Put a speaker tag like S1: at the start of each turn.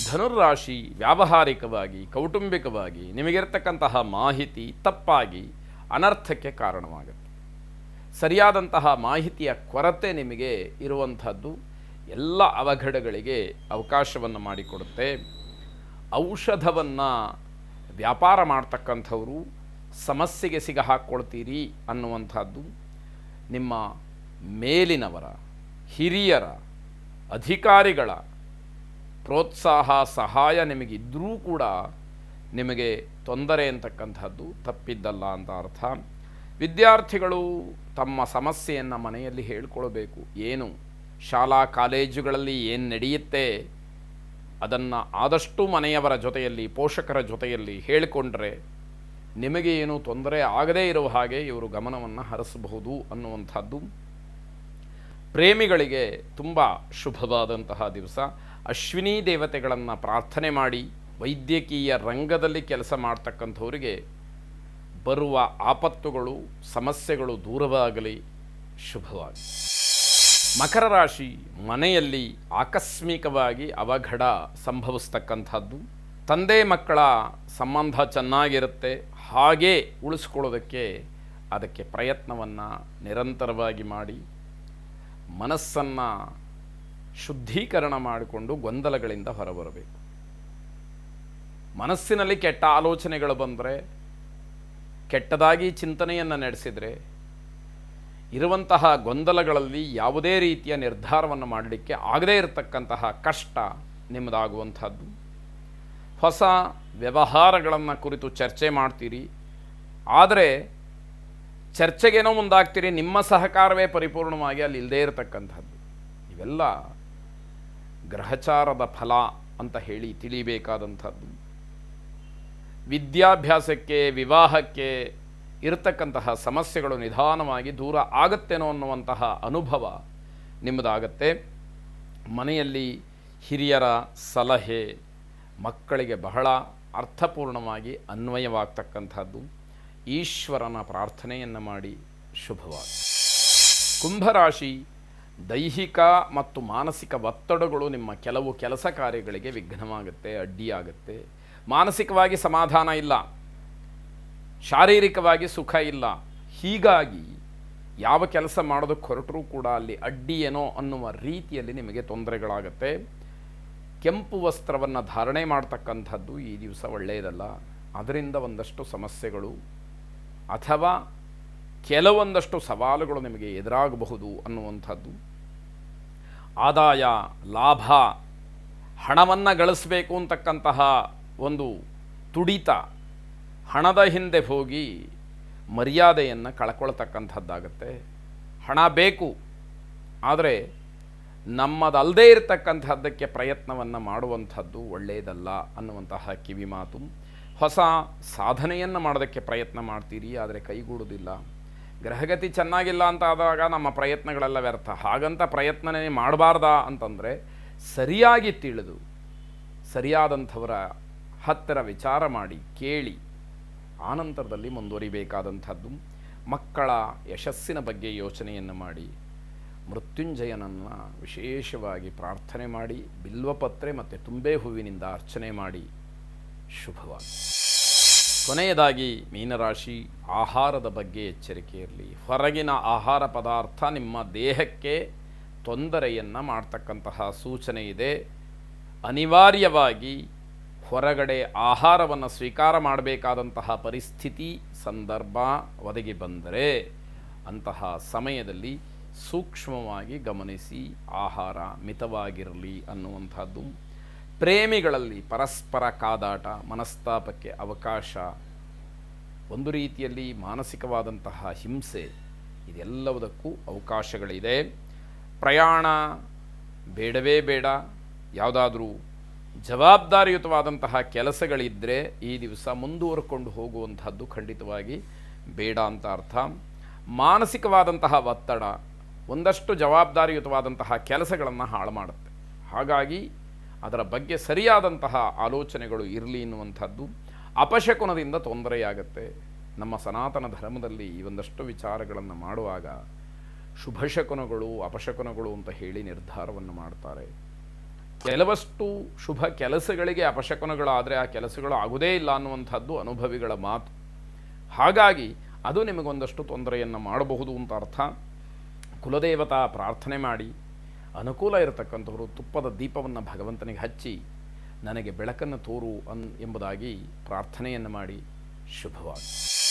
S1: ಧನುರ್ರಾಶಿ ವ್ಯಾವಹಾರಿಕವಾಗಿ ಕೌಟುಂಬಿಕವಾಗಿ ನಿಮಗಿರ್ತಕ್ಕಂತಹ ಮಾಹಿತಿ ತಪ್ಪಾಗಿ ಅನರ್ಥಕ್ಕೆ ಕಾರಣವಾಗುತ್ತೆ. ಸರಿಯಾದಂತಹ ಮಾಹಿತಿಯ ಕೊರತೆ ನಿಮಗೆ ಇರುವಂಥದ್ದು ಎಲ್ಲ ಅವಘಡಗಳಿಗೆ ಅವಕಾಶವನ್ನು ಮಾಡಿಕೊಡುತ್ತೆ. ಔಷಧವನ್ನು ವ್ಯಾಪಾರ ಮಾಡ್ತಕ್ಕಂಥವರು ಸಮಸ್ಯೆಗೆ ಸಿಗಹಾಕ್ಕೊಳ್ತೀರಿ ಅನ್ನುವಂಥದ್ದು ನಿಮ್ಮ ಮೇಲಿನವರ ಹಿರಿಯರ ಅಧಿಕಾರಿಗಳ ಪ್ರೋತ್ಸಾಹ ಸಹಾಯ ನಿಮಗಿದ್ದರೂ ಕೂಡ ನಿಮಗೆ ತೊಂದರೆ ಅಂತಕ್ಕಂಥದ್ದು ತಪ್ಪಿದ್ದಲ್ಲ ಅಂತ ಅರ್ಥ. ವಿದ್ಯಾರ್ಥಿಗಳು ತಮ್ಮ ಸಮಸ್ಯೆಯನ್ನು ಮನೆಯಲ್ಲಿ ಹೇಳ್ಕೊಳ್ಬೇಕು. ಏನು ಶಾಲಾ ಕಾಲೇಜುಗಳಲ್ಲಿ ಏನು ನಡೆಯುತ್ತೆ ಅದನ್ನು ಆದಷ್ಟು ಮನೆಯವರ ಜೊತೆಯಲ್ಲಿ ಪೋಷಕರ ಜೊತೆಯಲ್ಲಿ ಹೇಳಿಕೊಂಡ್ರೆ ನಿಮಗೆ ಏನು ತೊಂದರೆ ಆಗದೇ ಇರುವ ಹಾಗೆ ಇವರು ಗಮನವನ್ನು ಹರಿಸಬಹುದು ಅನ್ನುವಂಥದ್ದು. ಪ್ರೇಮಿಗಳಿಗೆ ತುಂಬ ಶುಭವಾದಂತಹ ದಿವಸ. ಅಶ್ವಿನಿ ದೇವತೆಗಳನ್ನು ಪ್ರಾರ್ಥನೆ ಮಾಡಿ ವೈದ್ಯಕೀಯ ರಂಗದಲ್ಲಿ ಕೆಲಸ ಮಾಡ್ತಕ್ಕಂಥವರಿಗೆ ಬರುವ ಆಪತ್ತುಗಳು ಸಮಸ್ಯೆಗಳು ದೂರವಾಗಲಿ, ಶುಭವಾಗಿ. ಮಕರ ರಾಶಿ, ಮನೆಯಲ್ಲಿ ಆಕಸ್ಮಿಕವಾಗಿ ಅವಘಡ ಸಂಭವಿಸ್ತಕ್ಕಂಥದ್ದು. ತಂದೆ ಮಕ್ಕಳ ಸಂಬಂಧ ಚೆನ್ನಾಗಿರುತ್ತೆ, ಹಾಗೇ ಉಳಿಸ್ಕೊಳ್ಳೋದಕ್ಕೆ ಅದಕ್ಕೆ ಪ್ರಯತ್ನವನ್ನು ನಿರಂತರವಾಗಿ ಮಾಡಿ ಮನಸ್ಸನ್ನು ಶುದ್ಧೀಕರಣ ಮಾಡಿಕೊಂಡು ಗೊಂದಲಗಳಿಂದ ಹೊರಬರಬೇಕು. ಮನಸ್ಸಿನಲ್ಲಿ ಕೆಟ್ಟ ಆಲೋಚನೆಗಳು ಬಂದರೆ, ಕೆಟ್ಟದಾಗಿ ಚಿಂತನೆಯನ್ನು ನಡೆಸಿದರೆ ಇರುವಂತಹ ಗೊಂದಲಗಳಲ್ಲಿ ಯಾವುದೇ ರೀತಿಯ ನಿರ್ಧಾರವನ್ನು ಮಾಡಲಿಕ್ಕೆ ಆಗದೇ ಇರತಕ್ಕಂತಹ ಕಷ್ಟ ನಿಮ್ಮದಾಗುವಂಥದ್ದು. ಹೊಸ ವ್ಯವಹಾರಗಳನ್ನು ಕುರಿತು ಚರ್ಚೆ ಮಾಡ್ತೀರಿ, ಆದರೆ ಚರ್ಚೆಗೇನೋ ಮುಂದಾಗ್ತೀರಿ, ನಿಮ್ಮ ಸಹಕಾರವೇ ಪರಿಪೂರ್ಣವಾಗಿ ಅಲ್ಲಿ ಇಲ್ಲದೇ ಇರತಕ್ಕಂಥದ್ದು. ಇವೆಲ್ಲ ಗ್ರಹಚಾರದ ಫಲ ಅಂತ ಹೇಳಿ ತಿಳಿಬೇಕಾದಂಥದ್ದು. ವಿದ್ಯಾಭ್ಯಾಸಕ್ಕೆ ವಿವಾಹಕ್ಕೆ ಇರತಕ್ಕಂತಹ ಸಮಸ್ಯೆಗಳು ನಿಧಾನವಾಗಿ ದೂರ ಆಗುತ್ತೇನೋ ಅನ್ನುವಂತಹ ಅನುಭವ ನಿಮ್ಮದಾಗತ್ತೆ. ಮನೆಯಲ್ಲಿ ಹಿರಿಯರ ಸಲಹೆ ಮಕ್ಕಳಿಗೆ ಬಹಳ ಅರ್ಥಪೂರ್ಣವಾಗಿ ಅನ್ವಯವಾಗ್ತಕ್ಕಂಥದ್ದು. ಈಶ್ವರನ ಪ್ರಾರ್ಥನೆಯನ್ನು ಮಾಡಿ ಶುಭವಾಗಿ. ಕುಂಭರಾಶಿ, ದೈಹಿಕ ಮತ್ತು ಮಾನಸಿಕ ಒತ್ತಡಗಳು ನಿಮ್ಮ ಕೆಲವು ಕೆಲಸ ಕಾರ್ಯಗಳಿಗೆ ವಿಘ್ನವಾಗುತ್ತೆ, ಅಡ್ಡಿಯಾಗುತ್ತೆ. ಮಾನಸಿಕವಾಗಿ ಸಮಾಧಾನ ಇಲ್ಲ, ಶಾರೀರಿಕವಾಗಿ ಸುಖ ಇಲ್ಲ. ಹೀಗಾಗಿ ಯಾವ ಕೆಲಸ ಮಾಡೋದಕ್ಕೆ ಹೊರಟರೂ ಕೂಡ ಅಲ್ಲಿ ಅಡ್ಡಿ ಏನೋ ಅನ್ನುವ ರೀತಿಯಲ್ಲಿ ನಿಮಗೆ ತೊಂದರೆಗಳಾಗತ್ತೆ. ಕೆಂಪು ವಸ್ತ್ರವನ್ನು ಧಾರಣೆ ಮಾಡ್ತಕ್ಕಂಥದ್ದು ಈ ದಿವಸ ಒಳ್ಳೆಯದಲ್ಲ. ಅದರಿಂದ ಒಂದಷ್ಟು ಸಮಸ್ಯೆಗಳು ಅಥವಾ ಕೆಲವೊಂದಷ್ಟು ಸವಾಲುಗಳು ನಿಮಗೆ ಎದುರಾಗಬಹುದು ಅನ್ನುವಂಥದ್ದು. ಆದಾಯ ಲಾಭ, ಹಣವನ್ನು ಗಳಿಸಬೇಕು ಅಂತಕ್ಕಂತಹ ಒಂದು ತುಡಿತ, ಹಣದ ಹಿಂದೆ ಹೋಗಿ ಮರ್ಯಾದೆಯನ್ನು ಕಳ್ಕೊಳ್ತಕ್ಕಂಥದ್ದಾಗತ್ತೆ. ಹಣ ಬೇಕು, ಆದರೆ ನಮ್ಮದಲ್ಲದೇ ಇರತಕ್ಕಂಥದ್ದಕ್ಕೆ ಪ್ರಯತ್ನವನ್ನು ಮಾಡುವಂಥದ್ದು ಒಳ್ಳೆಯದಲ್ಲ ಅನ್ನುವಂತಹ ಕಿವಿ ಮಾತು. ಹೊಸ ಸಾಧನೆಯನ್ನು ಮಾಡೋದಕ್ಕೆ ಪ್ರಯತ್ನ ಮಾಡ್ತೀರಿ, ಆದರೆ ಕೈಗೂಡುವುದಿಲ್ಲ. ಗ್ರಹಗತಿ ಚೆನ್ನಾಗಿಲ್ಲ ಅಂತ ಆದಾಗ ನಮ್ಮ ಪ್ರಯತ್ನಗಳೆಲ್ಲ ವ್ಯರ್ಥ. ಹಾಗಂತ ಪ್ರಯತ್ನನೇ ಮಾಡಬಾರ್ದಾ ಅಂತಂದರೆ ಸರಿಯಾಗಿ ತಿಳಿದು ಸರಿಯಾದಂಥವರ ಹತ್ತಿರ ವಿಚಾರ ಮಾಡಿ ಕೇಳಿ ಆನಂತರದಲ್ಲಿ ಮುಂದುವರಿಬೇಕಾದಂಥದ್ದು. ಮಕ್ಕಳ ಯಶಸ್ಸಿನ ಬಗ್ಗೆ ಯೋಚನೆಯನ್ನು ಮಾಡಿ ಮೃತ್ಯುಂಜಯನನ್ನು ವಿಶೇಷವಾಗಿ ಪ್ರಾರ್ಥನೆ ಮಾಡಿ ಬಿಲ್ವಪತ್ರೆ ಮತ್ತು ತುಂಬೆ ಹೂವಿನಿಂದ ಅರ್ಚನೆ ಮಾಡಿ ಶುಭವಾಗಿ. ಕೊನೆಯದಾಗಿ ಮೀನರಾಶಿ, ಆಹಾರದ ಬಗ್ಗೆ ಎಚ್ಚರಿಕೆ ಇರಲಿ. ಹೊರಗಿನ ಆಹಾರ ಪದಾರ್ಥ ನಿಮ್ಮ ದೇಹಕ್ಕೆ ತೊಂದರೆಯನ್ನು ಮಾಡ್ತಕ್ಕಂತಹ ಸೂಚನೆ ಇದೆ. ಅನಿವಾರ್ಯವಾಗಿ ಹೊರಗಡೆ ಆಹಾರವನ್ನು ಸ್ವೀಕಾರ ಮಾಡಬೇಕಾದಂತಹ ಪರಿಸ್ಥಿತಿ ಸಂದರ್ಭ ಒದಗಿ ಬಂದರೆ ಅಂತಹ ಸಮಯದಲ್ಲಿ ಸೂಕ್ಷ್ಮವಾಗಿ ಗಮನಿಸಿ ಆಹಾರ ಮಿತವಾಗಿರಲಿ ಅನ್ನುವಂಥದ್ದು. ಪ್ರೇಮಿಗಳಲ್ಲಿ ಪರಸ್ಪರ ಕಾದಾಟ, ಮನಸ್ತಾಪಕ್ಕೆ ಅವಕಾಶ, ಒಂದು ರೀತಿಯಲ್ಲಿ ಮಾನಸಿಕವಾದಂತಹ ಹಿಂಸೆ, ಇದೆಲ್ಲವುದಕ್ಕೂ ಅವಕಾಶಗಳಿದೆ. ಪ್ರಯಾಣ ಬೇಡವೇ ಬೇಡ. ಯಾವುದಾದ್ರೂ ಜವಾಬ್ದಾರಿಯುತವಾದಂತಹ ಕೆಲಸಗಳಿದ್ದರೆ ಈ ದಿವಸ ಮುಂದುವರ್ಕೊಂಡು ಹೋಗುವಂಥದ್ದು ಖಂಡಿತವಾಗಿ ಬೇಡ ಅಂತ ಅರ್ಥ. ಮಾನಸಿಕವಾದಂತಹ ಒತ್ತಡ ಒಂದಷ್ಟು ಜವಾಬ್ದಾರಿಯುತವಾದಂತಹ ಕೆಲಸಗಳನ್ನು ಹಾಳು ಮಾಡುತ್ತೆ. ಹಾಗಾಗಿ ಅದರ ಬಗ್ಗೆ ಸರಿಯಾದಂತಹ ಆಲೋಚನೆಗಳು ಇರಲಿ ಎನ್ನುವಂಥದ್ದು. ಅಪಶಕುನದಿಂದ ತೊಂದರೆಯಾಗತ್ತೆ. ನಮ್ಮ ಸನಾತನ ಧರ್ಮದಲ್ಲಿ ಈ ಒಂದಷ್ಟು ವಿಚಾರಗಳನ್ನು ಮಾಡುವಾಗ ಶುಭಶಕುನಗಳು ಅಪಶಕುನಗಳು ಅಂತ ಹೇಳಿ ನಿರ್ಧಾರವನ್ನು ಮಾಡ್ತಾರೆ. ಕೆಲವಷ್ಟು ಶುಭ ಕೆಲಸಗಳಿಗೆ ಅಪಶಕುನಗಳಾದರೆ ಆ ಕೆಲಸಗಳು ಆಗುವುದೇ ಇಲ್ಲ ಅನ್ನುವಂಥದ್ದು ಅನುಭವಿಗಳ ಮಾತು. ಹಾಗಾಗಿ ಅದು ನಿಮಗೊಂದಷ್ಟು ತೊಂದರೆಯನ್ನು ಮಾಡಬಹುದು ಅಂತ ಅರ್ಥ. ಕುಲದೇವತಾ ಪ್ರಾರ್ಥನೆ ಮಾಡಿ, ಅನುಕೂಲ ಇರತಕ್ಕಂಥವರು ತುಪ್ಪದ ದೀಪವನ್ನು ಭಗವಂತನಿಗೆ ಹಚ್ಚಿ ನನಗೆ ಬೆಳಕನ್ನು ತೋರು ಎಂಬುದಾಗಿ ಪ್ರಾರ್ಥನೆಯನ್ನು ಮಾಡಿ. ಶುಭವಾಗಿ.